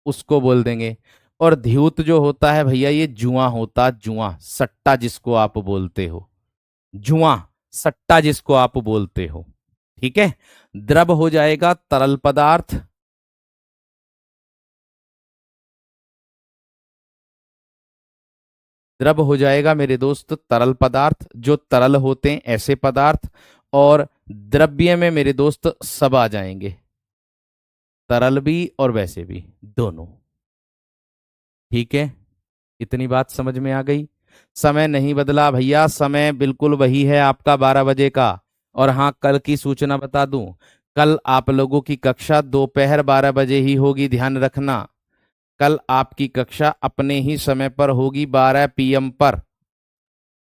उसको बोल देंगे। और ध्यूत जो होता है भैया ये जुआ होता, जुआ सट्टा जिसको आप बोलते हो, जुआ सट्टा जिसको आप बोलते हो। ठीक है, द्रव हो जाएगा तरल पदार्थ, द्रव हो जाएगा मेरे दोस्त तरल पदार्थ, जो तरल होते हैं ऐसे पदार्थ। और द्रव्य में मेरे दोस्त सब आ जाएंगे, तरल भी और वैसे भी दोनों। ठीक है, इतनी बात समझ में आ गई। समय नहीं बदला भैया, समय बिल्कुल वही है आपका 12 बजे का। और हाँ, कल की सूचना बता दूं, कल आप लोगों की कक्षा दोपहर 12 बजे ही होगी, ध्यान रखना। कल आपकी कक्षा अपने ही समय पर होगी, 12 PM पर।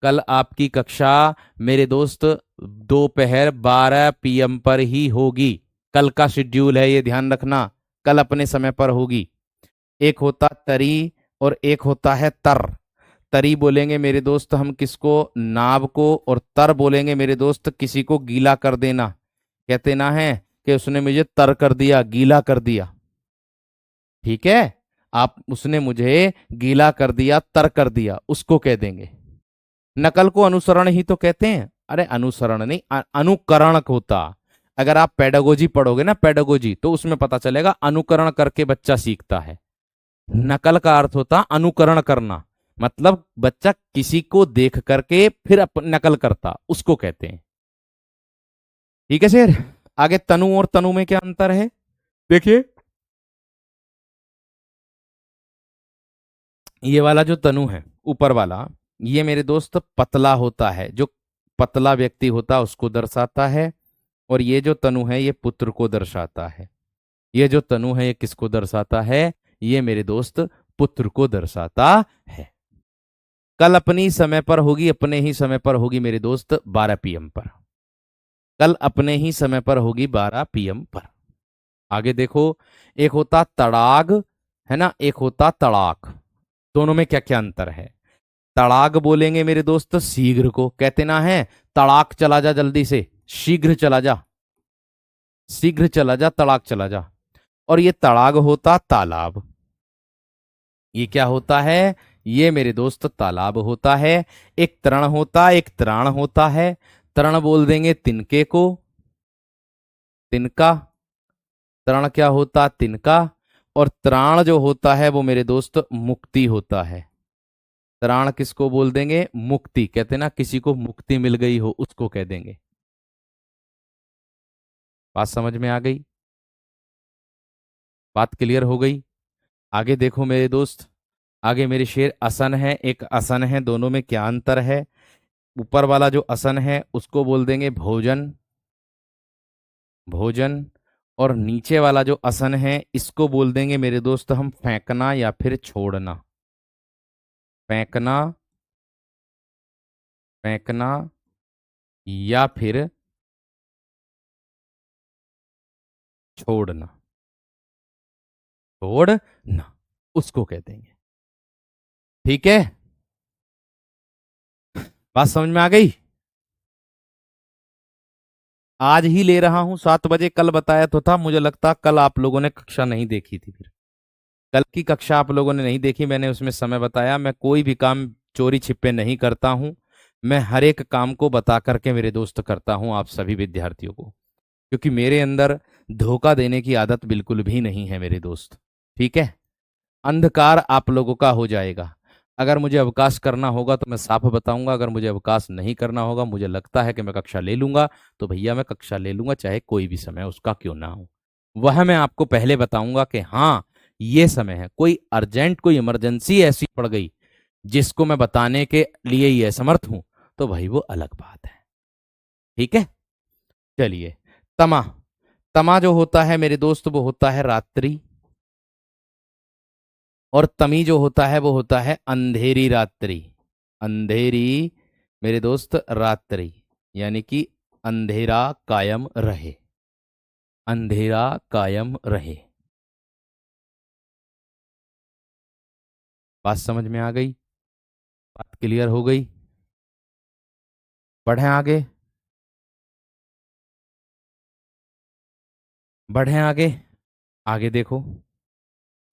कल आपकी कक्षा मेरे दोस्त दोपहर 12 PM पर ही होगी। कल का शेड्यूल है ये, ध्यान रखना, कल अपने समय पर होगी। एक होता तरी और एक होता है तर। तरी बोलेंगे मेरे दोस्त हम किसको, नाव को। और तर बोलेंगे मेरे दोस्त किसी को गीला कर देना, कहते ना है कि उसने मुझे तर कर दिया, गीला कर दिया। ठीक है, आप, उसने मुझे गीला कर दिया, तर कर दिया, उसको कह देंगे। नकल को अनुसरण ही तो कहते हैं। अरे अनुसरण नहीं, अनुकरण होता। अगर आप पेडागोजी पढ़ोगे ना, पेडागोजी, तो उसमें पता चलेगा अनुकरण करके बच्चा सीखता है। नकल का अर्थ होता अनुकरण करना, मतलब बच्चा किसी को देख करके फिर नकल करता, उसको कहते हैं। ठीक है शेर। आगे तनु और तनु में क्या अंतर है, देखिए। ये वाला जो तनु है ऊपर वाला, ये मेरे दोस्त पतला होता है, जो पतला व्यक्ति होता है उसको दर्शाता है। और ये जो तनु है ये पुत्र को दर्शाता है। ये जो तनु है ये किसको दर्शाता है, ये मेरे दोस्त पुत्र को दर्शाता है। कल अपनी समय पर होगी, अपने ही समय पर होगी मेरे दोस्त 12 पीएम पर। कल अपने ही समय पर होगी 12 पीएम पर। आगे देखो, एक होता तड़ाग, है ना, एक होता तड़ाक। दोनों में क्या क्या अंतर है। तड़ाग बोलेंगे मेरे दोस्त शीघ्र को, कहते ना है तड़ाक चला जा, जल्दी से शीघ्र चला जा, शीघ्र चला जा, तड़ाक चला जा। और ये तड़ाग होता तालाब। ये क्या होता है, ये मेरे दोस्त तालाब होता है। एक तरण होता, एक त्राण होता है। तरण बोल देंगे तिनके को, तिनका। तरण क्या होता, तिनका। और त्राण जो होता है वो मेरे दोस्त मुक्ति होता है। त्राण किसको बोल देंगे, मुक्ति, कहते ना किसी को मुक्ति मिल गई हो उसको कह देंगे। बात समझ में आ गई, बात क्लियर हो गई। आगे देखो मेरे दोस्त, आगे मेरे शेर असन है, एक असन है, दोनों में क्या अंतर है। ऊपर वाला जो असन है उसको बोल देंगे भोजन, भोजन। और नीचे वाला जो असन है इसको बोल देंगे मेरे दोस्त हम फेंकना या फिर छोड़ना। फेंकना, फेंकना या फिर छोड़ना, छोड़ना उसको कह देंगे। ठीक है, बात समझ में आ गई। आज ही ले रहा हूं 7 बजे, कल बताया तो था, मुझे लगता कल आप लोगों ने कक्षा नहीं देखी थी। फिर कल की कक्षा आप लोगों ने नहीं देखी, मैंने उसमें समय बताया। मैं कोई भी काम चोरी छिपे नहीं करता हूं, मैं हर एक काम को बता करके मेरे दोस्त करता हूं आप सभी विद्यार्थियों को, क्योंकि मेरे अंदर धोखा देने की आदत बिल्कुल भी नहीं है मेरे दोस्त। ठीक है, अंधकार आप लोगों का हो जाएगा। अगर मुझे अवकाश करना होगा तो मैं साफ बताऊंगा, अगर मुझे अवकाश नहीं करना होगा, मुझे लगता है कि मैं कक्षा ले लूंगा, तो भैया मैं कक्षा ले लूंगा, चाहे कोई भी समय उसका क्यों ना हो। वह मैं आपको पहले बताऊंगा कि हाँ ये समय है। कोई अर्जेंट, कोई इमरजेंसी ऐसी पड़ गई जिसको मैं बताने के लिए ही असमर्थ हूं, तो भाई वो अलग बात है। ठीक है, चलिए। तमा, तमा जो होता है मेरे दोस्त वो होता है रात्रि। और तमी जो होता है वो होता है अंधेरी रात्रि। अंधेरी मेरे दोस्त रात्रि, यानी कि अंधेरा कायम रहे, अंधेरा कायम रहे। बात समझ में आ गई, बात क्लियर हो गई। बढ़े आगे, बढ़े आगे। आगे देखो,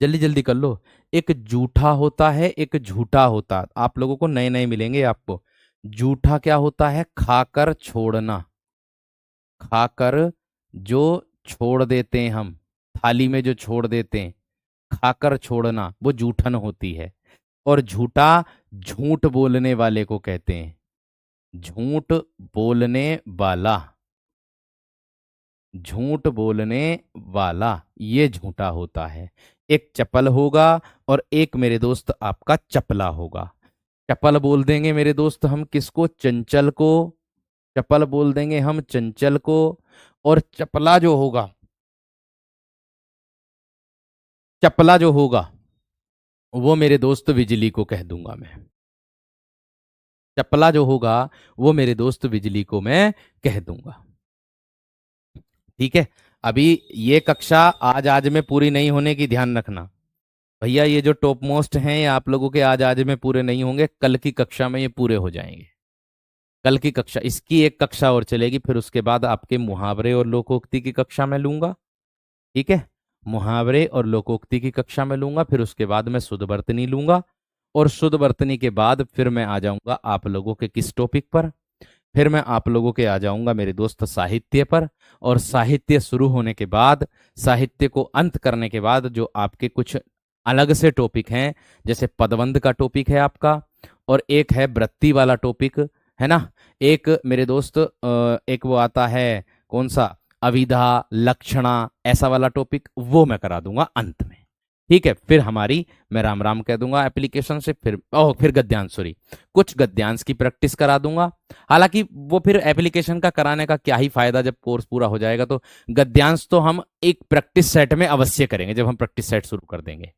जल्दी जल्दी कर लो। एक जूठा होता है, एक झूठा होता है, आप लोगों को नए नए मिलेंगे आपको। जूठा क्या होता है, खाकर छोड़ना, खाकर जो छोड़ देते हैं हम, थाली में जो छोड़ देते हैं, खाकर छोड़ना वो जूठन होती है। और झूठा झूठ बोलने वाले को कहते हैं, झूठ बोलने वाला, झूठ बोलने वाला ये झूठा होता है। एक चपल होगा और एक मेरे दोस्त आपका चपला होगा। चपल बोल देंगे मेरे दोस्त हम किसको, चंचल को। चपल बोल देंगे हम चंचल को। और चपला जो होगा, चपला जो होगा वो मेरे दोस्त बिजली को कह दूंगा मैं। चपला जो होगा वो मेरे दोस्त बिजली को मैं कह दूंगा। ठीक है, अभी ये कक्षा आज आज में पूरी नहीं होने की ध्यान रखना भैया। ये जो टॉप मोस्ट हैं ये आप लोगों के आज आज में पूरे नहीं होंगे, कल की कक्षा में ये पूरे हो जाएंगे। कल की कक्षा, इसकी एक कक्षा और चलेगी, फिर उसके बाद आपके मुहावरे और लोकोक्ति की कक्षा में लूंगा। ठीक है, मुहावरे और लोकोक्ति की कक्षा में लूंगा, फिर उसके बाद मैं शुद्ध वर्तनी लूंगा। और शुद्ध वर्तनी के बाद फिर मैं आ जाऊंगा आप लोगों के किस टॉपिक पर, फिर मैं आप लोगों के आ जाऊंगा मेरे दोस्त साहित्य पर। और साहित्य शुरू होने के बाद, साहित्य को अंत करने के बाद जो आपके कुछ अलग से टॉपिक हैं। जैसे पदबंध का टॉपिक है आपका, और एक है वृत्ति वाला टॉपिक, है ना। एक मेरे दोस्त एक वो आता है, कौन सा, अविधा, लक्षणा, ऐसा वाला टॉपिक, वो मैं करा दूंगा अंत में। ठीक है, फिर हमारी, मैं राम राम कह दूंगा एप्लीकेशन से, फिर गद्यांश, सॉरी, कुछ गद्यांश की प्रैक्टिस करा दूंगा। हालांकि वो फिर एप्लीकेशन का कराने का क्या ही फायदा, जब कोर्स पूरा हो जाएगा तो। गद्यांश तो हम एक प्रैक्टिस सेट में अवश्य करेंगे, जब हम प्रैक्टिस सेट शुरू कर देंगे।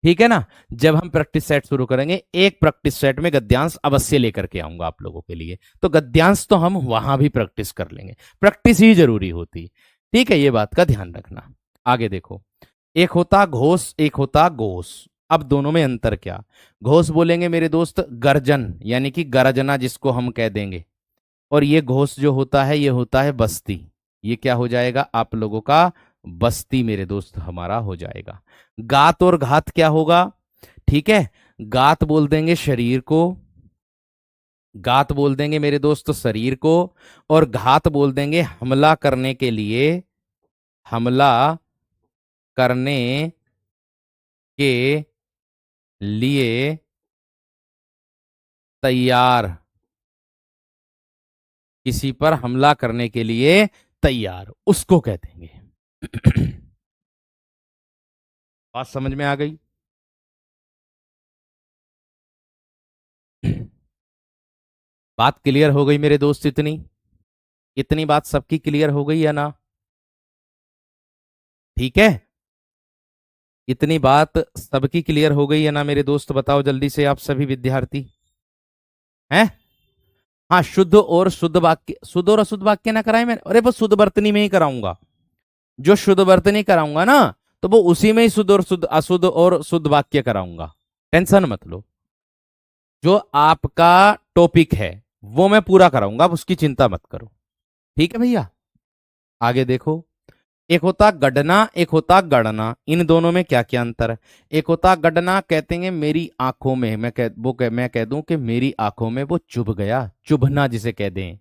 ठीक है ना। जब हम प्रैक्टिस सेट शुरू करेंगे, एक प्रैक्टिस सेट में गद्यांश अवश्य लेकर के आऊंगा आप लोगों के लिए। तो गद्यांश तो हम वहां भी प्रैक्टिस कर लेंगे, प्रैक्टिस ही जरूरी होती। ठीक है, ये बात का ध्यान रखना। आगे देखो, एक होता घोष, एक होता घोष। अब दोनों में अंतर क्या। घोष बोलेंगे मेरे दोस्त गर्जन, यानी कि गरजना जिसको हम कह देंगे। और ये घोष जो होता है, ये होता है बस्ती। ये क्या हो जाएगा आप लोगों का, बस्ती मेरे दोस्त हमारा हो जाएगा। गात और घात क्या होगा। ठीक है, गात बोल देंगे शरीर को, गात बोल देंगे मेरे दोस्त शरीर को, और घात बोल देंगे हमला करने के लिए, हमला करने के लिए तैयार, किसी पर हमला करने के लिए तैयार, उसको कह देंगे। बात समझ में आ गई। बात क्लियर हो गई मेरे दोस्त, इतनी इतनी बात सबकी क्लियर हो गई है ना। ठीक है, इतनी बात सबकी क्लियर हो गई है ना मेरे दोस्त, बताओ जल्दी से आप सभी विद्यार्थी हैं। हाँ, शुद्ध और शुद्ध वाक्य, शुद्ध और अशुद्ध वाक्य ना कराए मैंने, अरे बस शुद्ध वर्तनी में ही कराऊंगा। जो शुद्ध वर्तनी कराऊंगा ना, तो वो उसी में ही शुद्ध और शुद्ध, अशुद्ध और शुद्ध वाक्य कराऊंगा। टेंशन मत लो, जो आपका टॉपिक है वो मैं पूरा कराऊंगा, आप उसकी चिंता मत करो। ठीक है भैया, आगे देखो। एक होता गढ़ना, एक होता गढ़ना। इन दोनों में क्या क्या अंतर है। एक होता गढ़ना, कहते हैं मेरी आंखों में, मैं कह दूं कि मेरी आंखों में वो चुभ गया, चुभना जिसे कह दें।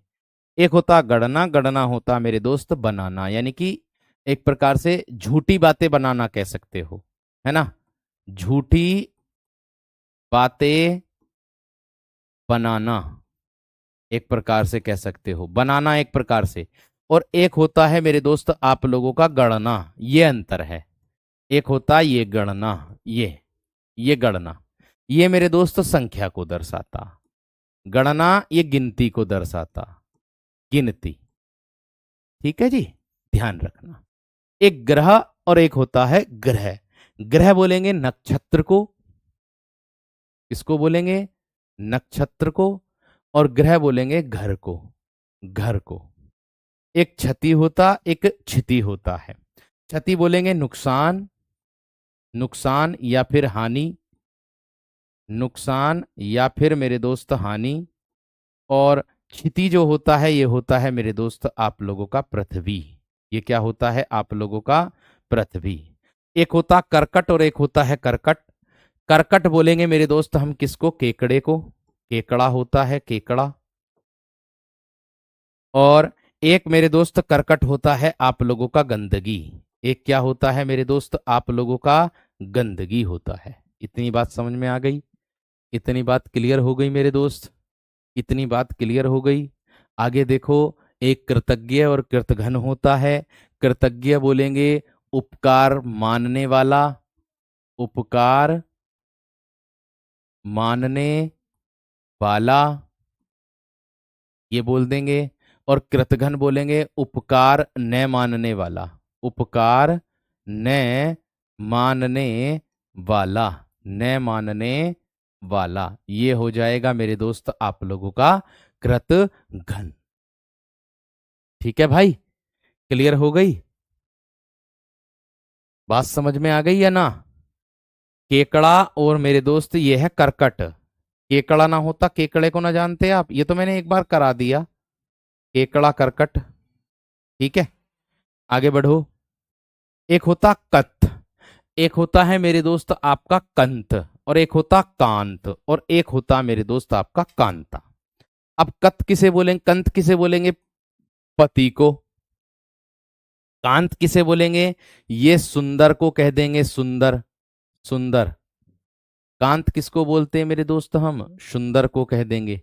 एक होता गढ़ना, गढ़ना होता मेरे दोस्त बनाना, यानी कि एक प्रकार से झूठी बातें बनाना कह सकते हो, है ना। झूठी बातें बनाना एक प्रकार से कह सकते हो, बनाना एक प्रकार से। और एक होता है मेरे दोस्त आप लोगों का गणना, ये अंतर है। एक होता है ये गणना, ये गणना, ये मेरे दोस्त संख्या को दर्शाता। गणना ये गिनती को दर्शाता, गिनती। ठीक है जी, ध्यान रखना। एक ग्रह और एक होता है ग्रह। ग्रह बोलेंगे नक्षत्र को, इसको बोलेंगे नक्षत्र को, और ग्रह बोलेंगे घर को, घर को। एक क्षति होता, एक क्षति होता है। क्षति बोलेंगे नुकसान, नुकसान या फिर हानि, नुकसान या फिर मेरे दोस्त हानि। और क्षति जो होता है, ये होता है मेरे दोस्त आप लोगों का पृथ्वी। ये क्या होता है आप लोगों का, पृथ्वी। एक होता कर्कट और एक होता है करकट। करकट बोलेंगे मेरे दोस्त हम किसको, केकड़े को, केकड़ा होता है, केकड़ा। और एक मेरे दोस्त करकट होता है आप लोगों का गंदगी। एक क्या होता है मेरे दोस्त आप लोगों का, गंदगी होता है। इतनी बात समझ में आ गई, इतनी बात क्लियर हो गई मेरे दोस्त, इतनी बात क्लियर हो गई। आगे देखो, एक कृतज्ञ और कृतघ्न होता है। कृतज्ञ बोलेंगे उपकार मानने वाला, उपकार मानने वाला, ये बोल देंगे। और कृतघ्न बोलेंगे उपकार न मानने वाला, उपकार न मानने वाला, न मानने वाला। ये हो जाएगा मेरे दोस्त आप लोगों का कृतघ्न। ठीक है भाई, क्लियर हो गई बात, समझ में आ गई है ना। केकड़ा और मेरे दोस्त ये है करकट। केकड़ा ना होता, केकड़े को ना जानते आप, ये तो मैंने एक बार करा दिया। केकड़ा करकट, ठीक है। आगे बढ़ो। एक होता कथ, एक होता है मेरे दोस्त आपका कंत, और एक होता कांत, और एक होता मेरे दोस्त आपका कांता। अब कथ किसे बोलेंगे, कंत किसे बोलेंगे, पति को। कांत किसे बोलेंगे, ये सुंदर को कह देंगे, सुंदर, सुंदर। कांत किसको बोलते हैं मेरे दोस्त? हम सुंदर को कह देंगे,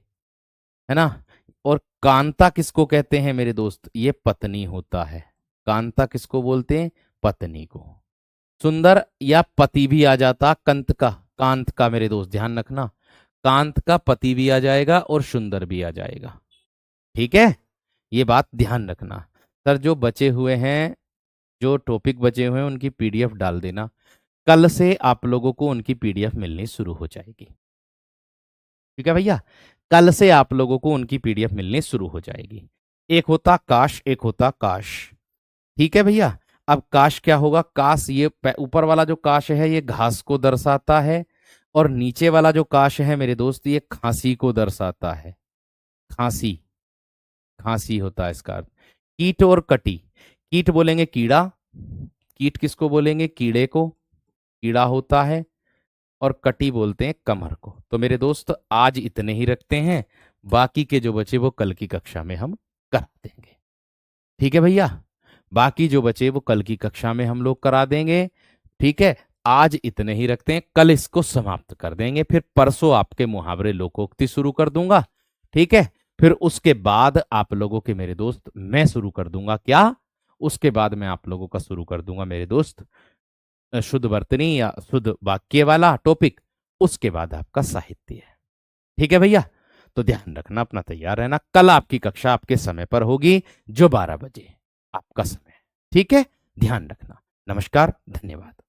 है ना। और कांता किसको कहते हैं मेरे दोस्त? ये पत्नी होता है। कांता किसको बोलते हैं? पत्नी को। सुंदर या पति भी आ जाता, कंत का, कांत का, मेरे दोस्त ध्यान रखना, कांत का पति भी आ जाएगा और सुंदर भी आ जाएगा। ठीक है, ये बात ध्यान रखना। सर जो बचे हुए हैं, जो टॉपिक बचे हुए हैं उनकी पीडीएफ डाल देना। कल से आप लोगों को उनकी पीडीएफ मिलनी शुरू हो जाएगी। ठीक है भैया, कल से आप लोगों को उनकी पीडीएफ मिलनी शुरू हो जाएगी। एक होता काश, एक होता काश। ठीक है भैया। अब काश क्या होगा? काश, ये ऊपर वाला जो काश है ये घास को दर्शाता है, और नीचे वाला जो काश है मेरे दोस्त ये खांसी को दर्शाता है। खांसी, खांसी होता है इसका अर्थ। कीट और कटी। कीट बोलेंगे कीड़ा, कीट किसको बोलेंगे? कीड़े को, कीड़ा होता है। और कटी बोलते हैं कमर को। तो मेरे दोस्त आज इतने ही रखते हैं, बाकी के जो बचे वो कल की कक्षा में हम करा देंगे। ठीक है भैया, बाकी जो बचे वो कल की कक्षा में हम लोग करा देंगे। ठीक है, आज इतने ही रखते हैं, कल इसको समाप्त कर देंगे, फिर परसों आपके मुहावरे लोकोक्ति शुरू कर दूंगा। ठीक है, फिर उसके बाद आप लोगों के मेरे दोस्त मैं शुरू कर दूंगा क्या? उसके बाद मैं आप लोगों का शुरू कर दूंगा मेरे दोस्त शुद्ध वर्तनी या शुद्ध वाक्य वाला टॉपिक। उसके बाद आपका साहित्य है। ठीक है भैया, तो ध्यान रखना, अपना तैयार रहना। कल आपकी कक्षा आपके समय पर होगी, जो 12 बजे आपका समय। ठीक है, ध्यान रखना। नमस्कार, धन्यवाद।